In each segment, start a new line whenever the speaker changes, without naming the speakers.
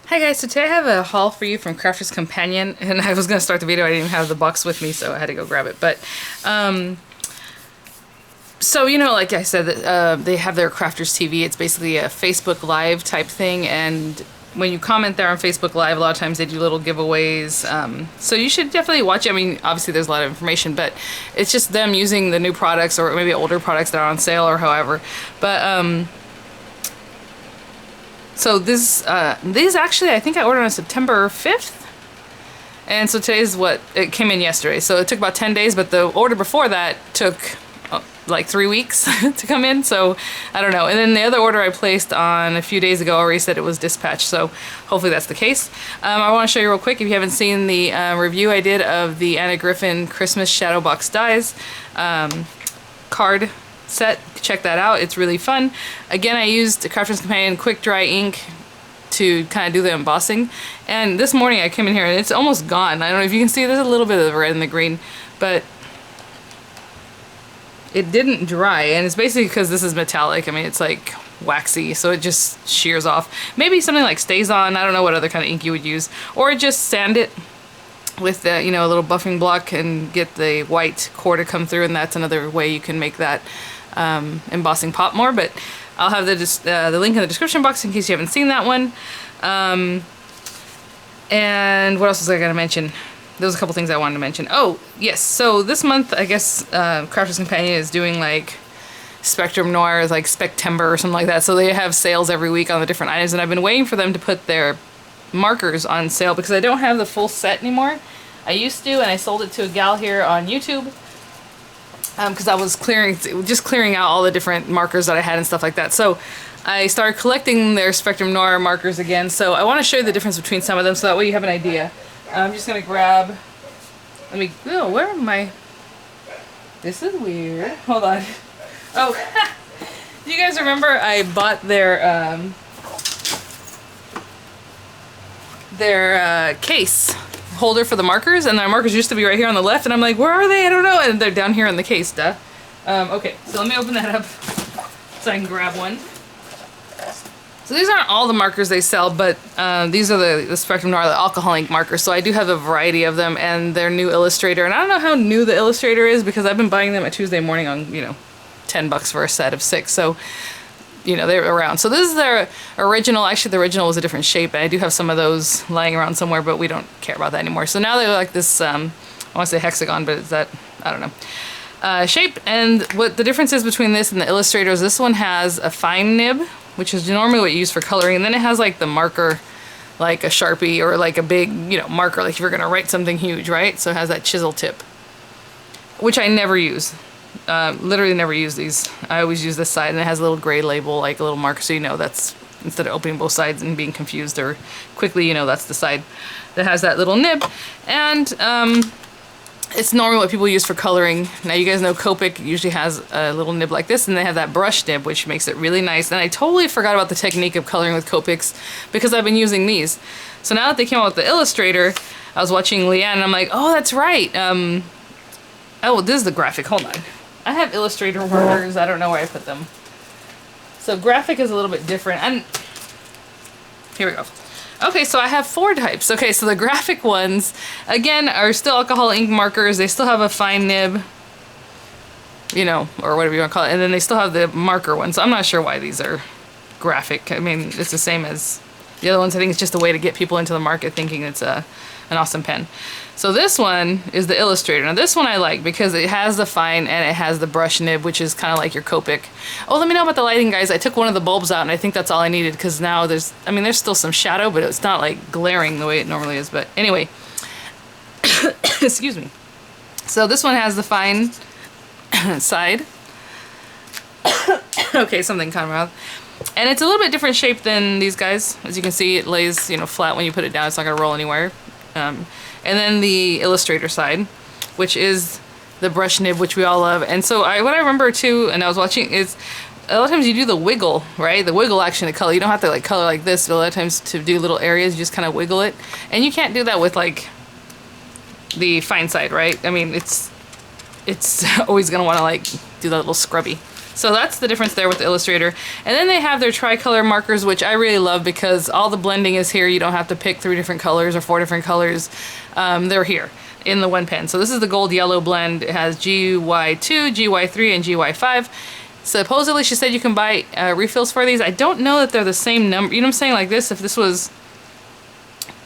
Hi guys, so today I have a haul for you from Crafter's Companion, and I was going to start the video, I didn't even have the box with me, so I had to go grab it, but, so, you know, like I said, they have their Crafters TV, it's basically a Facebook Live type thing, and when you comment there on Facebook Live, a lot of times they do little giveaways, so you should definitely watch it. I mean, obviously there's a lot of information, but it's just them using the new products, or maybe older products that are on sale, or however, but, so these actually, I think I ordered on September 5th. And so today's it came in yesterday. So it took about 10 days, but the order before that took like 3 weeks to come in. So I don't know. And then the other order I placed on a few days ago already said it was dispatched. So hopefully that's the case. I want to show you real quick, if you haven't seen the review I did of the Griffin Christmas Shadow Box Dies card set, check that out, it's really fun. Again, I used the Crafter's Companion quick dry ink to kind of do the embossing, and this morning I came in here and it's almost gone. I don't know if you can see, there's a little bit of the red and the green, but it didn't dry, and it's basically because this is metallic. I mean, it's like waxy, so it just shears off. Maybe something like StazOn, I don't know what other kind of ink you would use, or just sand it with the, you know, a little buffing block and get the white core to come through, and that's another way you can make that embossing pop more. But I'll have the link in the description box in case you haven't seen that one. And what else was I going to mention? There was a couple things I wanted to mention. Oh, yes, so this month, I guess, Crafter's Companion is doing like Spectrum Noir, like Spectember or something like that. So they have sales every week on the different items, and I've been waiting for them to put their markers on sale because I don't have the full set anymore. I used to, and I sold it to a gal here on YouTube because I was just clearing out all the different markers that I had and stuff like that. So I started collecting their Spectrum Noir markers again. So I want to show you the difference between some of them so that way you have an idea. I'm just going to grab, oh, where am I? This is weird. Hold on. Oh, do you guys remember I bought their case holder for the markers, and their markers used to be right here on the left, and I'm like, where are they? I don't know, and they're down here in the case, duh. Okay, so let me open that up so I can grab one. So these aren't all the markers they sell, but these are the Spectrum Noir, the alcohol ink markers, so I do have a variety of them, and their new Illustrator, and I don't know how new the Illustrator is because I've been buying them at Tuesday morning on, you know, $10 for a set of 6, so you know, they're around. So this is their original. Actually, the original was a different shape, and I do have some of those lying around somewhere, but we don't care about that anymore. So now they're like this, I want to say hexagon, but is that, I don't know, shape. And what the difference is between this and the Illustrators, this one has a fine nib, which is normally what you use for coloring, and then it has like the marker, like a Sharpie or like a big, you know, marker, like if you're going to write something huge, right? So it has that chisel tip, which I never use. Literally never use these. I always use this side, and it has a little gray label, like a little marker, so you know that's, instead of opening both sides and being confused or quickly, you know that's the side that has that little nib. And it's normally what people use for coloring. Now you guys know Copic usually has a little nib like this, and they have that brush nib, which makes it really nice. And I totally forgot about the technique of coloring with Copics because I've been using these. So now that they came out with the Illustrator, I was watching Leanne, and I'm like, oh, that's right. Oh, this is the graphic. Hold on. I have Illustrator markers. I don't know where I put them. So graphic is a little bit different. And here we go. Okay, so I have 4 types. Okay, so the graphic ones, again, are still alcohol ink markers. They still have a fine nib, you know, or whatever you want to call it. And then they still have the marker ones. So I'm not sure why these are graphic. I mean, it's the same as the other ones. I think it's just a way to get people into the market thinking it's an awesome pen. So this one is the Illustrator. Now this one I like because it has the fine and it has the brush nib, which is kind of like your Copic. Oh, let me know about the lighting, guys. I took one of the bulbs out, and I think that's all I needed because now there's still some shadow, but it's not like glaring the way it normally is. But anyway, excuse me. So this one has the fine side. Okay, something kind of mouth. And it's a little bit different shape than these guys. As you can see, it lays, you know, flat when you put it down. It's not gonna roll anywhere. And then the Illustrator side, which is the brush nib, which we all love. And so what I remember too, and I was watching, is a lot of times you do the wiggle, right? The wiggle action to color. You don't have to like color like this, but a lot of times to do little areas, you just kind of wiggle it. And you can't do that with like the fine side, right? I mean, it's always gonna want to like do that little scrubby. So that's the difference there with the Illustrator. And then they have their tricolor markers, which I really love because all the blending is here. You don't have to pick 3 different colors or 4 different colors. They're here in the one pen. So this is the gold yellow blend. It has GY2, GY3, and GY5. Supposedly she said you can buy refills for these. I don't know that they're the same number. You know what I'm saying? Like this, if this was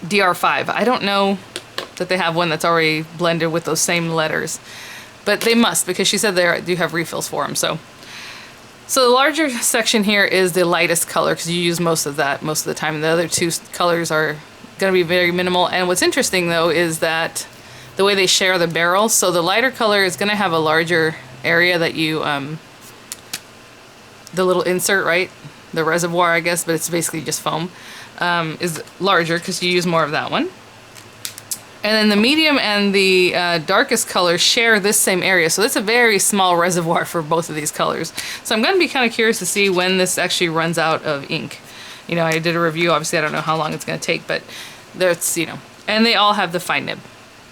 DR5, I don't know that they have one that's already blended with those same letters. But they must, because she said they do have refills for them. So the larger section here is the lightest color because you use most of that most of the time. And the other 2 colors are going to be very minimal. And what's interesting though is that the way they share the barrel. So the lighter color is going to have a larger area that you, the little insert, right? The reservoir, I guess, but it's basically just foam, is larger because you use more of that one. And then the medium and the darkest color share this same area. So it's a very small reservoir for both of these colors. So I'm going to be kind of curious to see when this actually runs out of ink. You know, I did a review. Obviously, I don't know how long it's going to take, but there's, you know, and they all have the fine nib.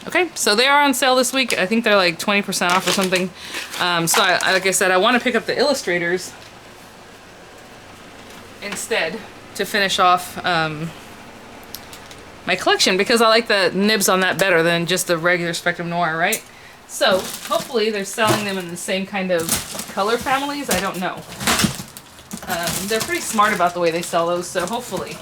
Okay, so they are on sale this week. I think they're like 20% off or something. So like I said, I want to pick up the Illustrators instead to finish off my collection because I like the nibs on that better than just the regular Spectrum Noir, right? So hopefully they're selling them in the same kind of color families. I don't know. They're pretty smart about the way they sell those, so hopefully.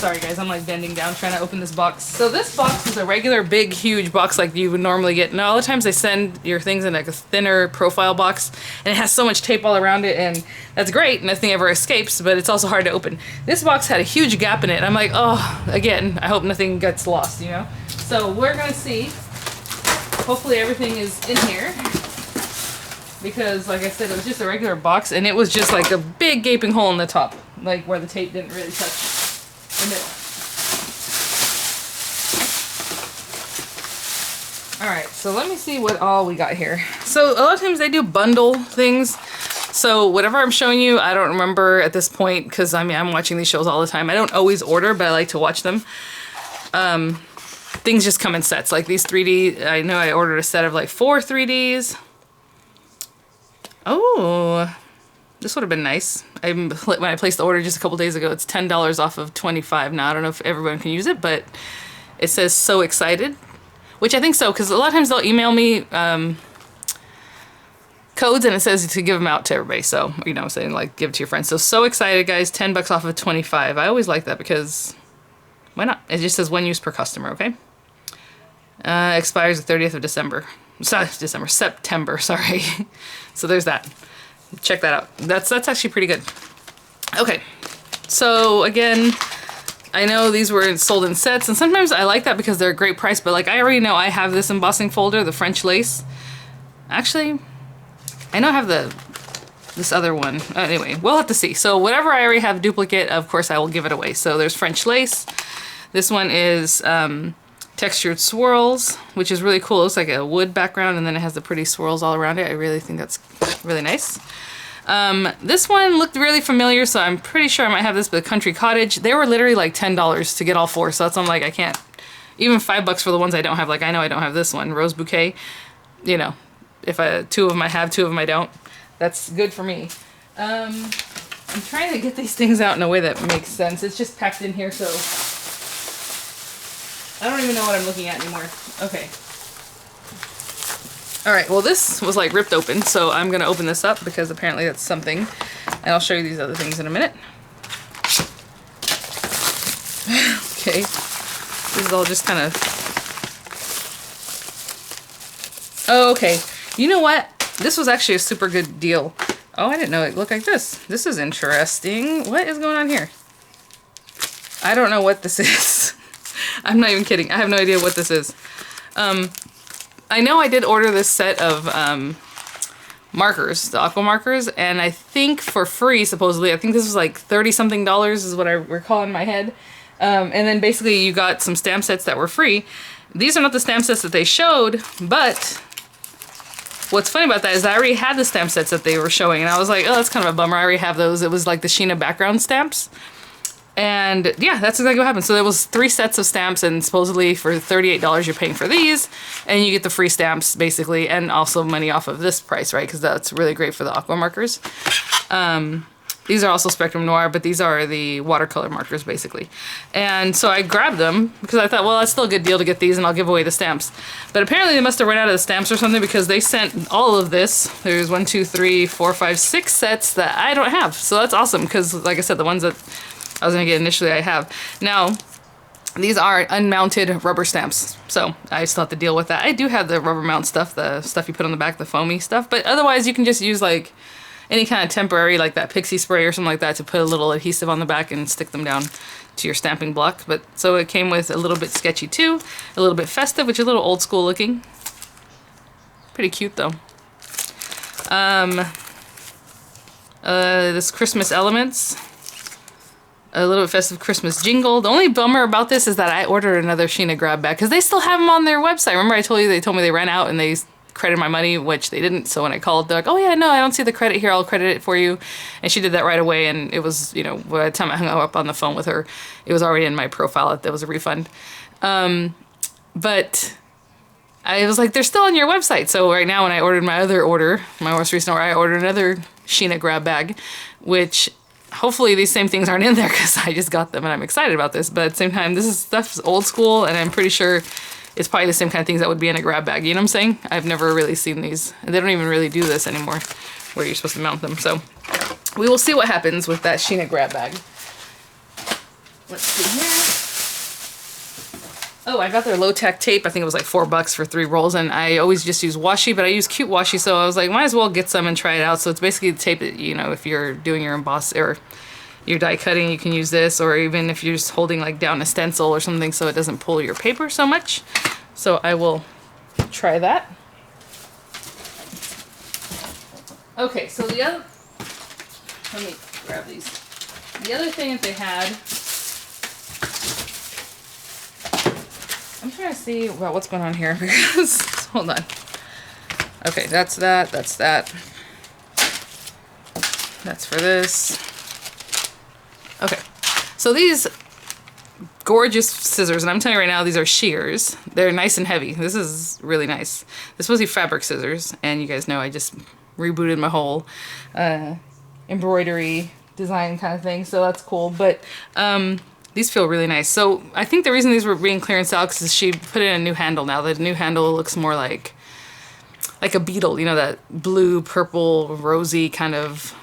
Sorry guys, I'm like bending down trying to open this box. So this box is a regular big huge box like you would normally get. Now all the times they send your things in like a thinner profile box and it has so much tape all around it and that's great, nothing ever escapes, but it's also hard to open. This box had a huge gap in it and I'm like, oh, again, I hope nothing gets lost, you know? So we're gonna see. Hopefully everything is in here because like I said, it was just a regular box and it was just like a big gaping hole in the top, like where the tape didn't really touch the middle. Alright, so let me see what all we got here. So a lot of times they do bundle things. So whatever I'm showing you, I don't remember at this point because I mean I'm watching these shows all the time. I don't always order, but I like to watch them. Things just come in sets. Like these 3D, I know I ordered a set of like 4 3Ds. Oh, this would have been nice. When I placed the order just a couple days ago, it's $10 off of $25. Now, I don't know if everyone can use it, but it says so excited, which I think so, because a lot of times they'll email me codes and it says to give them out to everybody. So, you know, I'm saying like give it to your friends. So excited, guys. $10 off of $25. I always like that because why not? It just says 1 use per customer, okay? Expires the 30th of December. Sorry, September, sorry. So there's that. Check that out. That's actually pretty good. Okay, so again, I know these were sold in sets, and sometimes I like that because they're a great price, but like I already know I have this embossing folder, the French lace. Actually, I know I have this other one. Anyway, we'll have to see. So whatever I already have duplicate, of course I will give it away. So there's French lace. This one is textured swirls, which is really cool. It looks like a wood background and then it has the pretty swirls all around it. I really think that's really nice. This one looked really familiar, so I'm pretty sure I might have this, but Country Cottage. They were literally like $10 to get all 4, so that's I'm like, I can't. Even $5 for the ones I don't have. Like I know I don't have this one, Rose Bouquet. You know, if 2 of them I have, 2 of them I don't. That's good for me. I'm trying to get these things out in a way that makes sense. It's just packed in here, so I don't even know what I'm looking at anymore. Okay. Alright, well this was like ripped open, so I'm going to open this up because apparently that's something. And I'll show you these other things in a minute. Okay. This is all just kind of... Oh, okay. You know what? This was actually a super good deal. Oh, I didn't know it looked like this. This is interesting. What is going on here? I don't know what this is. I'm not even kidding. I have no idea what this is. I know I did order this set of markers, the Aqua markers, and I think for free, supposedly. I think this was like $30-something is what I recall in my head. And then basically you got some stamp sets that were free. These are not the stamp sets that they showed, but what's funny about that is I already had the stamp sets that they were showing, and I was like, oh, that's kind of a bummer. I already have those. It was like the Sheena background stamps. And yeah, that's exactly what happened. So there was 3 sets of stamps, and supposedly for $38 you're paying for these, and you get the free stamps basically, and also money off of this price, right? Because that's really great for the Aqua markers. These are also Spectrum Noir, but these are the watercolor markers basically. And so I grabbed them because I thought, well, that's still a good deal to get these, and I'll give away the stamps. But apparently they must have run out of the stamps or something, because they sent all of this. There's 1, 2, 3, 4, 5, 6 sets that I don't have. So that's awesome, because like I said, the ones that I was gonna get initially I have. Now, these are unmounted rubber stamps, so I still have to deal with that. I do have the rubber mount stuff, the stuff you put on the back, the foamy stuff, but otherwise you can just use like any kind of temporary, like that pixie spray or something like that, to put a little adhesive on the back and stick them down to your stamping block. But so it came with a little bit sketchy too, a little bit festive, which is a little old school looking. Pretty cute though. This Christmas Elements. A little bit festive Christmas jingle. The only bummer about this is that I ordered another Sheena grab bag, because they still have them on their website. Remember I told you they told me they ran out and they credited my money, which they didn't. So when I called, they're like, oh yeah, no, I don't see the credit here, I'll credit it for you. And she did that right away, and it was, you know, by the time I hung up on the phone with her, it was already in my profile that there was a refund. But I was like, they're still on your website. So right now when I ordered my other order, my most recent order, I ordered another Sheena grab bag, which hopefully these same things aren't in there, because I just got them and I'm excited about this. But at the same time, this is stuff's old school, and I'm pretty sure it's probably the same kind of things that would be in a grab bag. You know what I'm saying? I've never really seen these. And they don't even really do this anymore, where you're supposed to mount them. So we will see what happens with that Sheena grab bag. Let's see here. Oh, I got their low-tack tape. I think it was like $4 for 3 rolls, and I always just use washi, but I use cute washi, so I was like, might as well get some and try it out. So it's basically the tape that, you know, if you're doing your emboss or your die cutting, you can use this, or even if you're just holding like down a stencil or something so it doesn't pull your paper so much. So I will try that. Okay, so the other, let me grab these. The other thing that they had, I'm trying to see about what's going on here, because, hold on. Okay, that's that, that's that. That's for this. Okay, so these gorgeous scissors, and I'm telling you right now, these are shears. They're nice and heavy. This is really nice. This is supposed to be fabric scissors, and you guys know I just rebooted my whole embroidery design kind of thing, so that's cool. But these feel really nice. So I think the reason these were being clearance out is she put in a new handle now. The new handle looks more like a beetle, you know, that blue, purple, rosy kind of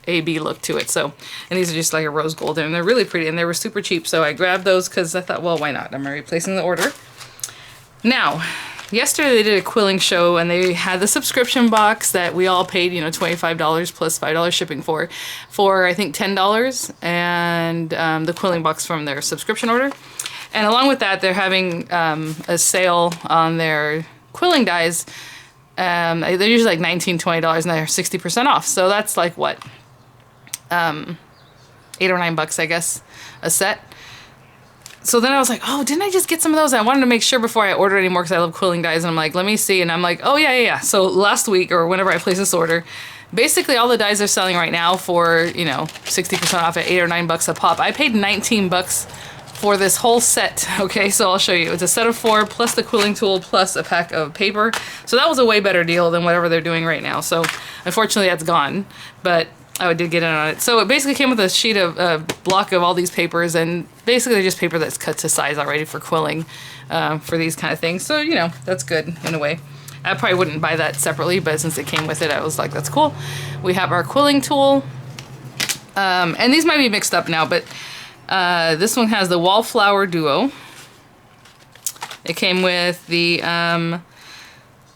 AB look to it. So, and these are just like a rose gold, and they're really pretty, and they were super cheap, so I grabbed those because I thought, well, why not? I'm already placing the order. Now, yesterday they did a quilling show, and they had the subscription box that we all paid, you know, $25 plus $5 shipping for I think $10, and the quilling box from their subscription order. And along with that, they're having a sale on their quilling dies. They're usually like $19, $20, and they're 60% off. So that's like what? $8 or $9, I guess, a set. So then I was like, oh, didn't I just get some of those? I wanted to make sure before I ordered any more, because I love quilling dies, and I'm like, let me see. And I'm like, oh yeah. So last week, or whenever I placed this order, basically all the dies they're selling right now for, you know, 60% off at $8 or $9 a pop. I paid $19 for this whole set. Okay, so I'll show you. It's a set of 4 plus the quilling tool plus a pack of paper. So that was a way better deal than whatever they're doing right now. So unfortunately that's gone, but I did get in on it. So it basically came with a sheet of block of all these papers, and basically they're just paper that's cut to size already for quilling for these kind of things. So, you know, that's good in a way. I probably wouldn't buy that separately, but since it came with it, I was like, that's cool. We have our quilling tool. And these might be mixed up now, but this one has the Wallflower Duo. It came with the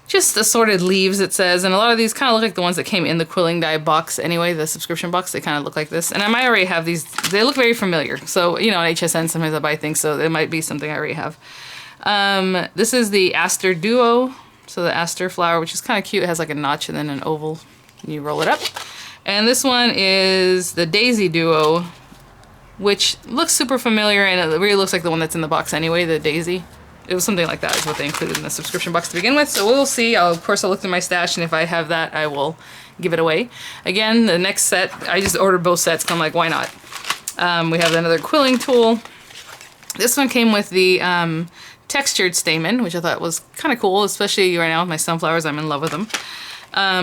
just assorted leaves, it says, and a lot of these kind of look like the ones that came in the quilling die box anyway, the subscription box. They kind of look like this, and I might already have these. They look very familiar, so, you know, on HSN sometimes I buy things, so it might be something I already have. This is the Aster Duo, so the Aster flower, which is kind of cute. It has like a notch and then an oval, and you roll it up. And this one is the Daisy Duo, which looks super familiar, and it really looks like the one that's in the box anyway, the Daisy. It was something like that is what they included in the subscription box to begin with, so we'll see. Of course, I'll look through my stash, and if I have that, I will give it away. Again, the next set, I just ordered both sets, because I'm like, why not? We have another quilling tool. This one came with the textured stamen, which I thought was kind of cool, especially right now with my sunflowers. I'm in love with them.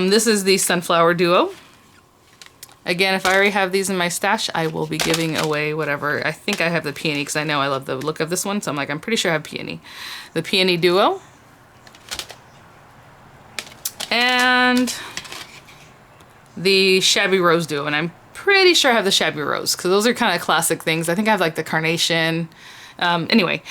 This is the Sunflower Duo. Again, if I already have these in my stash, I will be giving away whatever. I think I have the Peony because I know I love the look of this one, so I'm pretty sure I have Peony. The Peony Duo. And the Shabby Rose Duo, and I'm pretty sure I have the Shabby Rose because those are kind of classic things. I think I have like the Carnation. Anyway,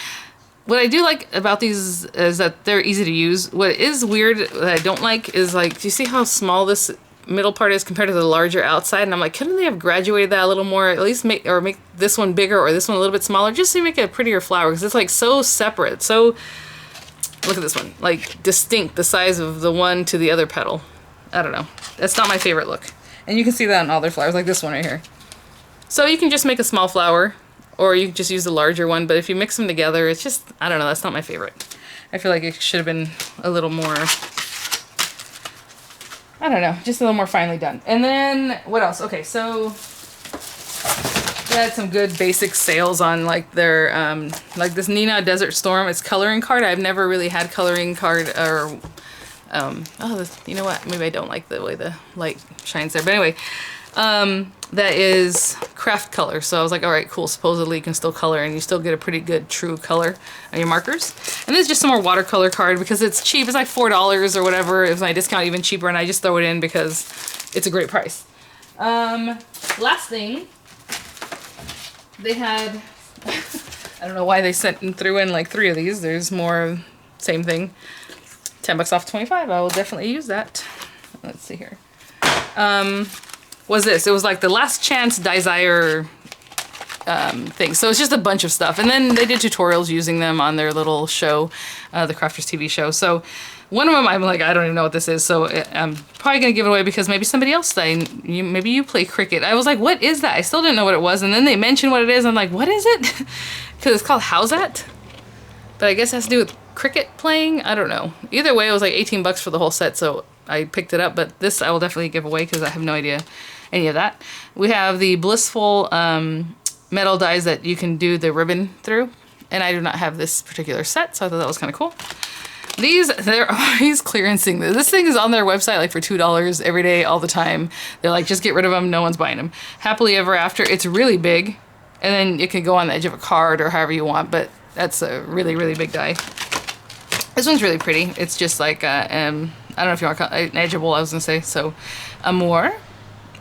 what I do like about these is that they're easy to use. What is weird that I don't like is like, do you see how small this middle part is compared to the larger outside? And I'm like, couldn't they have graduated that a little more, at least make this one bigger or this one a little bit smaller, just to make it a prettier flower, because it's like so separate. So look at this one, like distinct, the size of the one to the other petal. I don't know. That's not my favorite look. And you can see that on all their flowers, like this one right here. So you can just make a small flower, or you can just use the larger one, but if you mix them together, it's just, I don't know, that's not my favorite. I feel like it should have been a little more, I don't know, just a little more finely done. And then, what else? Okay, so they had some good basic sales on like their, like this Nina Desert Storm. It's coloring card. I've never really had coloring card, or, you know what? Maybe I don't like the way the light shines there. But anyway, that is craft color. So I was like, all right, cool. Supposedly you can still color and you still get a pretty good true color on your markers. And this is just some more watercolor card because it's cheap. It's like $4 or whatever. It was my discount even cheaper, and I just throw it in because it's a great price. Last thing, they had, I don't know why they threw in like 3 of these. There's more, same thing. 10 bucks off 25. I will definitely use that. Let's see here. Was this? It was like the Last Chance Desire thing. So it's just a bunch of stuff. And then they did tutorials using them on their little show, the Crafters TV show. So one of them, I'm like, I don't even know what this is. So I'm probably going to give it away because maybe somebody else, maybe you play cricket. I was like, what is that? I still didn't know what it was. And then they mentioned what it is. I'm like, what is it? Because it's called How's That? But I guess it has to do with cricket playing. I don't know. Either way, it was like 18 bucks for the whole set. So I picked it up. But this I will definitely give away because I have no idea any of that. We have the Blissful metal dies that you can do the ribbon through. And I do not have this particular set, so I thought that was kind of cool. They're always clearancing this. This thing is on their website like for $2 every day, all the time. They're like, just get rid of them. No one's buying them. Happily Ever After. It's really big. And then it can go on the edge of a card or however you want. But that's a really, really big die. This one's really pretty. It's just like, I don't know if you want to call it an edgeable, I was going to say. So, Amour.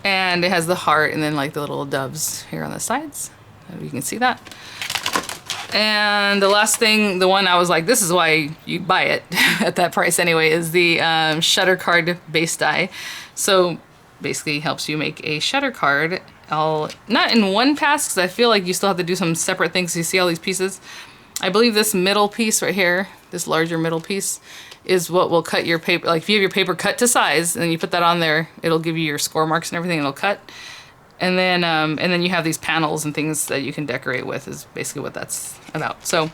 And it has the heart and then like the little doves here on the sides. You can see that. And the last thing, the one I was like, this is why you buy it at that price anyway, is the shutter card base die. So basically helps you make a shutter card. Not in one pass, because I feel like you still have to do some separate things. You see all these pieces? I believe this middle piece right here, this larger middle piece, is what will cut your paper. Like if you have your paper cut to size and you put that on there, it'll give you your score marks and everything, and it'll cut. And then you have these panels and things that you can decorate with, is basically what that's about. So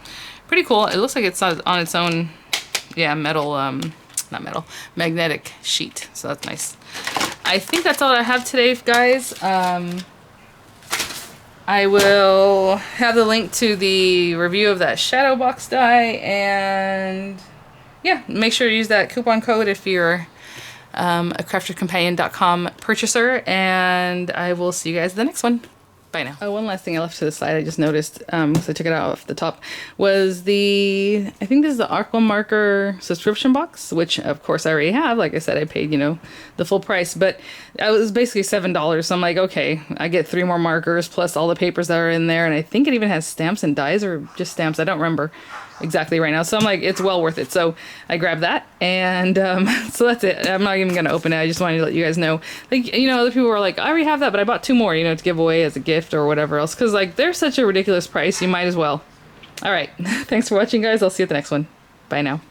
pretty cool. It looks like it's on its own, yeah, magnetic sheet. So that's nice. I think that's all I have today, guys. I will have the link to the review of that shadow box die, and yeah, make sure to use that coupon code if you're a craftercompanion.com purchaser, and I will see you guys in the next one. Bye now. Oh, one last thing I left to the side, I just noticed, because I took it out off the top, was I think this is the Aqua marker subscription box, which of course I already have. Like I said, I paid, the full price, but it was basically $7. So I'm like, okay, I get 3 more markers plus all the papers that are in there. And I think it even has stamps and dies, or just stamps. I don't remember exactly right now. So I'm like, it's well worth it. So I grabbed that, and so that's it. I'm not even going to open it. I just wanted to let you guys know. Like, other people were like, I already have that, but I bought 2 more, to give away as a gift or whatever else. Because, like, they're such a ridiculous price. You might as well. All right. Thanks for watching, guys. I'll see you at the next one. Bye now.